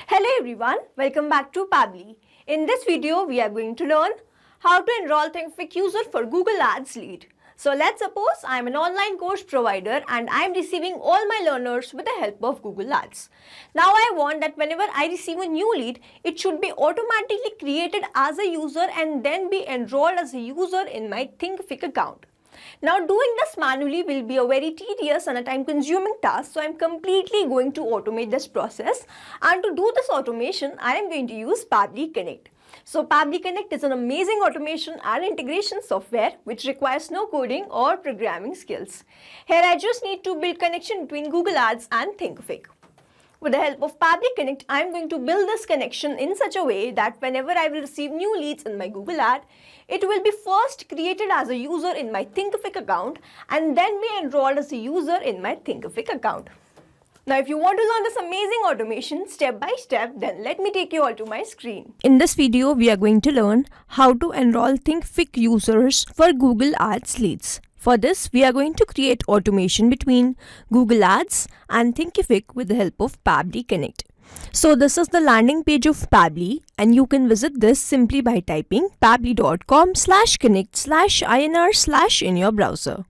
Hello everyone, welcome back to Pabbly. In this video, we are going to learn how to enroll Thinkific user for Google Ads lead. So let's suppose I am an online course provider and I am receiving all my learners with the help of Google Ads. Now I want that whenever I receive a new lead, it should be automatically created as a user and then be enrolled as a user in my Thinkific account. Now doing this manually will be a very tedious and a time consuming task, so I am completely going to automate this process, and to do this automation I am going to use Pabbly Connect. So Pabbly Connect is an amazing automation and integration software which requires no coding or programming skills. Here I just need to build connection between Google Ads and Thinkific. With the help of Pabbly Connect, I am going to build this connection in such a way that whenever I will receive new leads in my Google Ad, it will be first created as a user in my Thinkific account and then be enrolled as a user in my Thinkific account. Now if you want to learn this amazing automation step by step, then let me take you all to my screen. In this video, we are going to learn how to enroll Thinkific users for Google Ads leads. For this, we are going to create automation between Google Ads and Thinkific with the help of Pabbly Connect. So this is the landing page of Pabbly, and you can visit this simply by typing pabbly.com/connect/inr/ in your browser.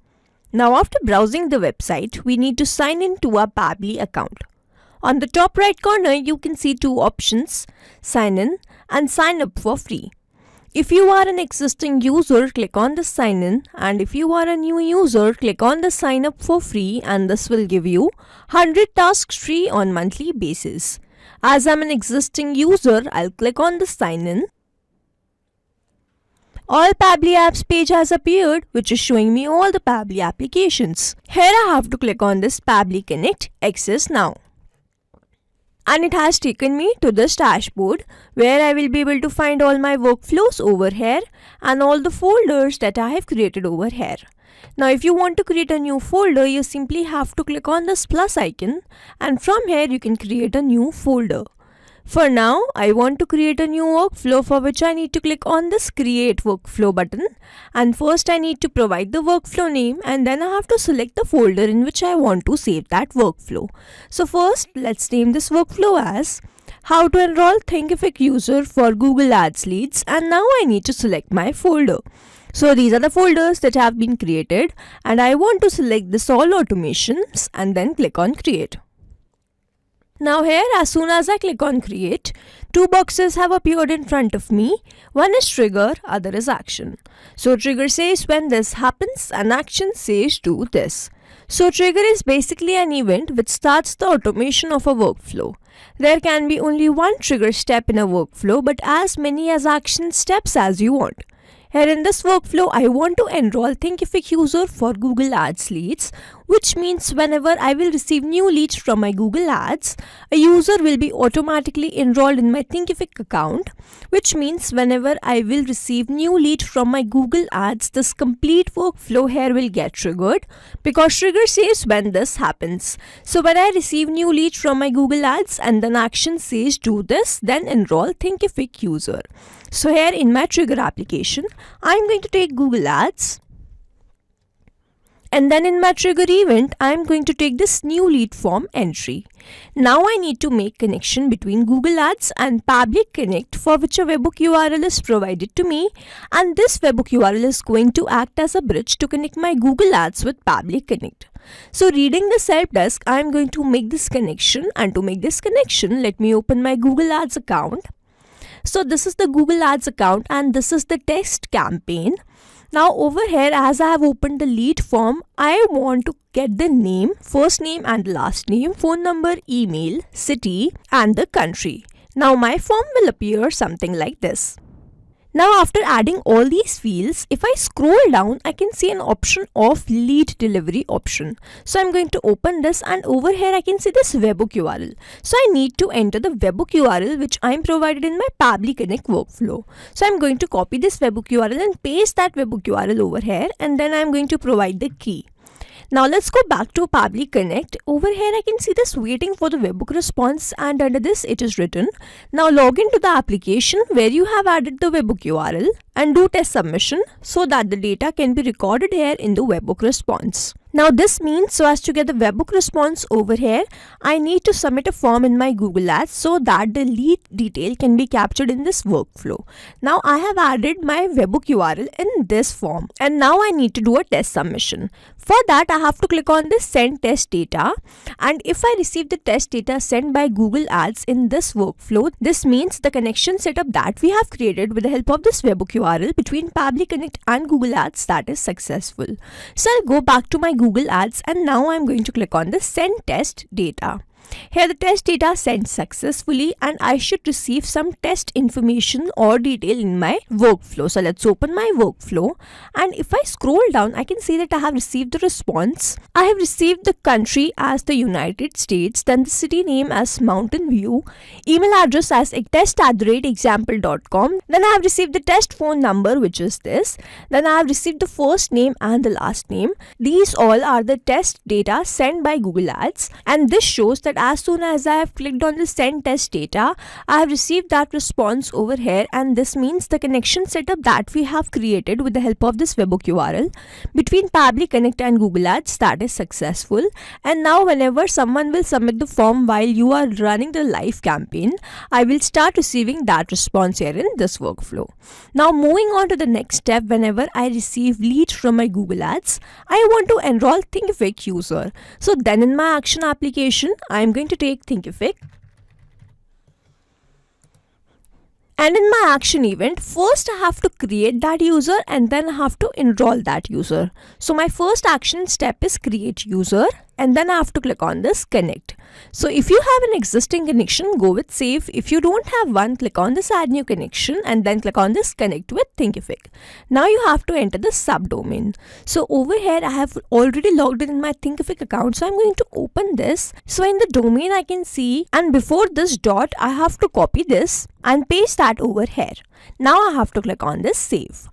Now after browsing the website, we need to sign in to our Pabbly account. On the top right corner, you can see two options, sign in and sign up for free. If you are an existing user, click on the sign in, and if you are a new user, click on the sign up for free, and this will give you 100 tasks free on monthly basis. As I'm an existing user, I'll click on the sign in. All Pabbly apps page has appeared, which is showing me all the Pabbly applications. Here I have to click on this Pabbly Connect Access Now. And it has taken me to this dashboard where I will be able to find all my workflows over here and all the folders that I have created over here. Now if you want to create a new folder, you simply have to click on this plus icon, and from here you can create a new folder. For now, I want to create a new workflow, for which I need to click on this create workflow button, and first I need to provide the workflow name, and then I have to select the folder in which I want to save that workflow. So first let's name this workflow as how to enroll Thinkific user for Google Ads leads, and now I need to select my folder. So these are the folders that have been created, and I want to select this all automations and then click on create. Now here, as soon as I click on create, two boxes have appeared in front of me. One is trigger, other is action. So trigger says when this happens and action says do this. So trigger is basically an event which starts the automation of a workflow. There can be only one trigger step in a workflow, but as many as action steps as you want. Here in this workflow, I want to enroll Thinkific user for Google Ads leads, which means whenever I will receive new leads from my Google Ads, a user will be automatically enrolled in my Thinkific account, which means whenever I will receive new lead from my Google Ads, this complete workflow here will get triggered, because trigger says when this happens. So when I receive new lead from my Google Ads and then action says do this, then enroll Thinkific user. So here in my trigger application, I am going to take Google Ads, and then in my trigger event, I am going to take this new lead form entry. Now I need to make connection between Google Ads and Pabbly Connect, for which a webhook URL is provided to me, and this webhook URL is going to act as a bridge to connect my Google Ads with Pabbly Connect. So reading this help desk, I am going to make this connection, and to make this connection, let me open my Google Ads account. So this is the Google Ads account, and this is the test campaign. Now over here, as I have opened the lead form, I want to get the name, first name and last name, phone number, email, city and the country. Now my form will appear something like this. Now after adding all these fields, if I scroll down, I can see an option of lead delivery option. So I'm going to open this, and over here I can see this webhook URL. So I need to enter the webhook URL which I'm provided in my Pabbly Connect workflow. So I'm going to copy this webhook URL and paste that webhook URL over here, and then I'm going to provide the key. Now let's go back to Pabbly Connect. Over here I can see this waiting for the webhook response, and under this it is written, now log into the application where you have added the webhook URL and do test submission so that the data can be recorded here in the webhook response. Now this means, so as to get the webhook response over here, I need to submit a form in my Google Ads so that the lead detail can be captured in this workflow. Now I have added my webhook URL in this form, and now I need to do a test submission. For that, I have to click on this send test data, and if I receive the test data sent by Google Ads in this workflow, this means the connection setup that we have created with the help of this webhook URL between Pabbly Connect and Google Ads, that is successful. So I'll go back to my Google Ads, and now I'm going to click on the send test data. Here the test data sent successfully, and I should receive some test information or detail in my workflow. So let's open my workflow, and if I scroll down, I can see that I have received the response. I have received the country as the United States, then the city name as Mountain View, email address as test@example.com, then I have received the test phone number, which is this, then I have received the first name and the last name. These all are the test data sent by Google Ads, and this shows that as soon as I have clicked on the send test data, I have received that response over here, and this means the connection setup that we have created with the help of this webhook URL between Pabbly Connect and Google Ads, that is successful. And now whenever someone will submit the form while you are running the live campaign, I will start receiving that response here in this workflow. Now moving on to the next step, whenever I receive lead from my Google Ads, I want to enroll Thinkific user. So then in my action application, I'm going to take Thinkific, and in my action event, first I have to create that user and then I have to enroll that user. So my first action step is create user, and then I have to click on this connect. So if you have an existing connection, go with save. If you don't have one, click on this add new connection and then click on this connect with Thinkific. Now you have to enter the subdomain. So over here I have already logged in my Thinkific account, so I'm going to open this. So in the domain I can see, and before this dot I have to copy this and paste that over here. Now I have to click on this save.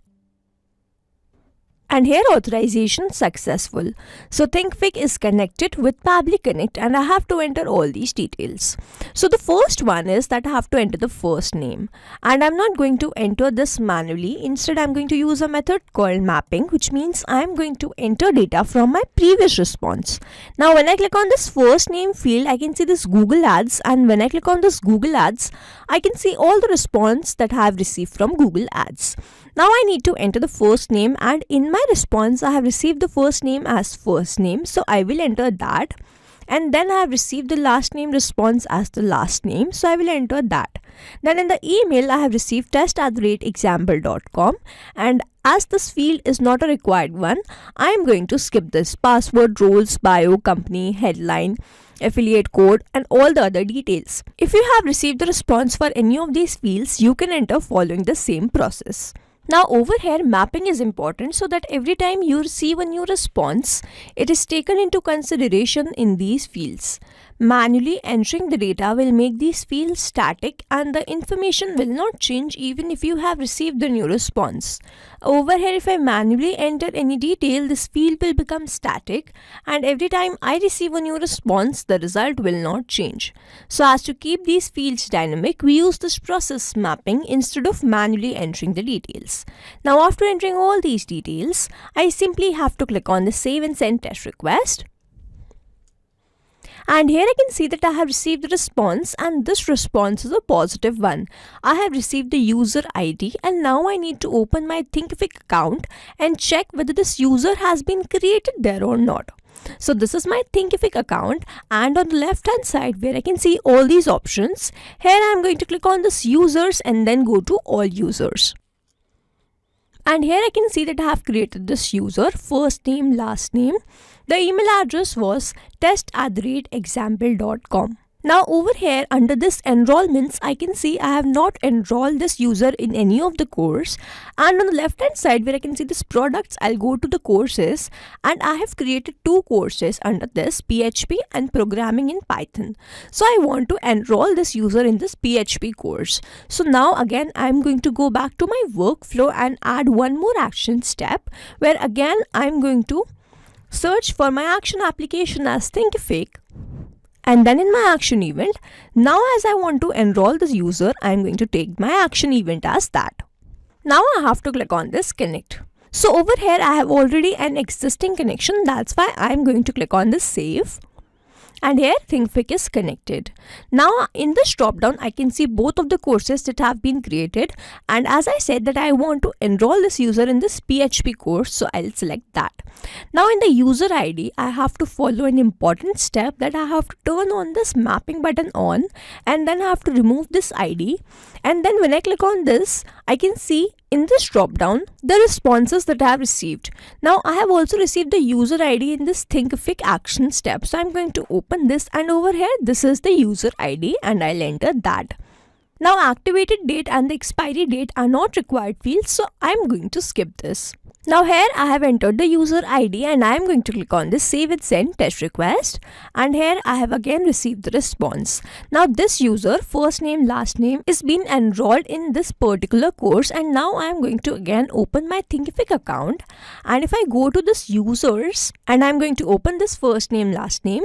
And here authorization successful. So Thinkific is connected with Pabbly Connect, and I have to enter all these details. So the first one is that I have to enter the first name, and I'm not going to enter this manually. Instead I'm going to use a method called mapping, which means I'm going to enter data from my previous response. Now when I click on this first name field, I can see this Google Ads, and when I click on this Google Ads, I can see all the response that I have received from Google Ads. Now I need to enter the first name, and in my response I have received the first name as first name, so I will enter that. And then I have received the last name response as the last name, so I will enter that. Then in the email I have received test@example.com, and as this field is not a required one, I am going to skip this password, roles, bio, company, headline, affiliate code, and all the other details. If you have received the response for any of these fields, you can enter following the same process. Now over here, mapping is important so that every time you receive a new response, it is taken into consideration in these fields. Manually entering the data will make these fields static, and the information will not change even if you have received the new response. Over here, if I manually enter any detail, this field will become static, and every time I receive a new response, the result will not change. So as to keep these fields dynamic, we use this process mapping instead of manually entering the details. Now after entering all these details, I simply have to click on the save and send test request. And here I can see that I have received the response, and this response is a positive one. I have received the user ID, and now I need to open my Thinkific account and check whether this user has been created there or not. So this is my Thinkific account, and on the left hand side where I can see all these options, here I am going to click on this users and then go to all users. And here I can see that I have created this user, first name, last name. The email address was test@example.com. Now over here under this enrollments, I can see I have not enrolled this user in any of the course, and on the left hand side where I can see this products, I'll go to the courses, and I have created two courses under this, PHP and programming in Python. So I want to enroll this user in this PHP course. So now again I'm going to go back to my workflow and add one more action step, where again I'm going to search for my action application as Thinkific. And then in my action event, now as I want to enroll this user, I am going to take my action event as that. Now I have to click on this connect. So over here I have already an existing connection, that's why I'm going to click on this save. And here ThinkFic is connected. Now in this drop down I can see both of the courses that have been created, and as I said that I want to enroll this user in this PHP course, so I'll select that. Now in the user ID I have to follow an important step, that I have to turn on this mapping button on, and then I have to remove this ID, and then when I click on this I can see in this drop down the responses that I have received. Now I have also received the user ID in this ThinkFic action step, so I'm going to open this, and over here this is the user ID and I'll enter that. Now activated date and the expiry date are not required fields, so I'm going to skip this. Now here I have entered the user ID and I am going to click on this save and send test request, and here I have again received the response. Now this user, first name last name, is being enrolled in this particular course, and now I am going to again open my ThinkFic account, and if I go to this users and I am going to open this first name last name,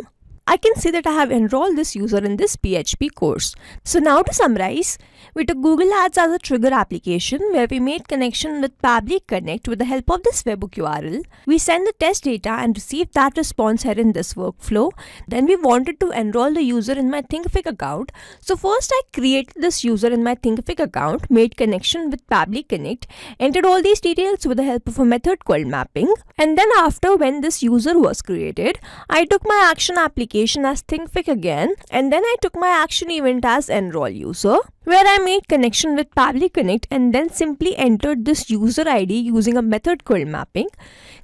I can see that I have enrolled this user in this PHP course. So now to summarize, we took Google Ads as a trigger application where we made connection with Pabbly Connect with the help of this webhook URL. We sent the test data and received that response here in this workflow. Then we wanted to enroll the user in my ThinkFic account. So first I created this user in my ThinkFic account, made connection with Pabbly Connect, entered all these details with the help of a method called mapping. And then after, when this user was created, I took my action application as ThinkFic again, and then I took my action event as enroll user, where I made connection with Pabbly Connect and then simply entered this user ID using a method called mapping,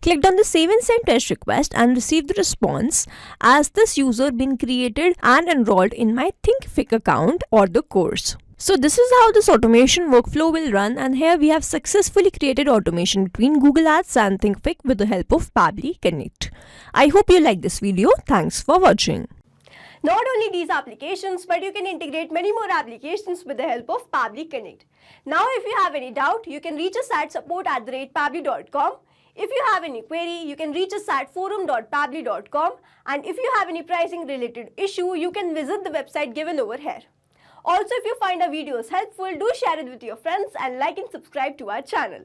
clicked on the save and send test request and received the response as this user been created and enrolled in my ThinkFic account or the course. So this is how this automation workflow will run, and here we have successfully created automation between Google Ads and ThinkFic with the help of Pabbly Connect. I hope you like this video. Thanks for watching. Not only these applications, but you can integrate many more applications with the help of Pabbly Connect. Now if you have any doubt, you can reach us at support@pabbly.com. If you have any query, you can reach us at forum.pabbly.com, and if you have any pricing related issue, you can visit the website given over here. Also, if you find our videos helpful, do share it with your friends and like and subscribe to our channel.